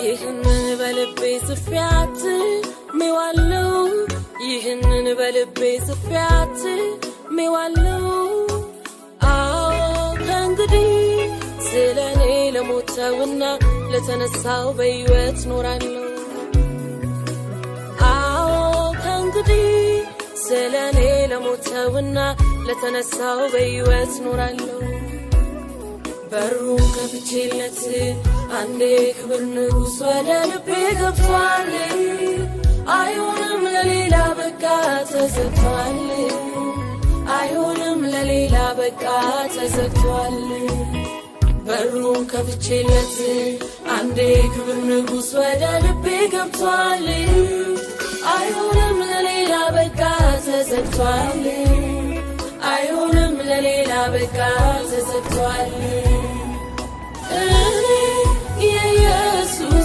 ይህንን በልቤ ጽፌያት ሜዋለው ይህንን በልቤ ጽፌያት ሜዋለው አዎ ከእንግዲህ ስለኔ ለሞተውና ለተነሳው በሕይወት ኖራለሁ አዎ ከእንግዲህ ስለኔ ለሞተውና ለተነሳው በሕይወት ኖራለሁ በሩን ከፍቼለት አንዴ ክብር ንጉሥ ወደ ልቤ ገብቷል አይሆንም ለሌላ በቃ ተዘግቷል አይሆንም ለሌላ በቃ ተዘግቷል በሩን ከፍቼለት አንዴ ክብር ንጉሥ ወደ ልቤ ገብቷል አይሆንም ለሌላ በቃ ተዘግቷል አይሆንም ለሌላ በቃ ተዘግቷል እኔ የኢየሱስ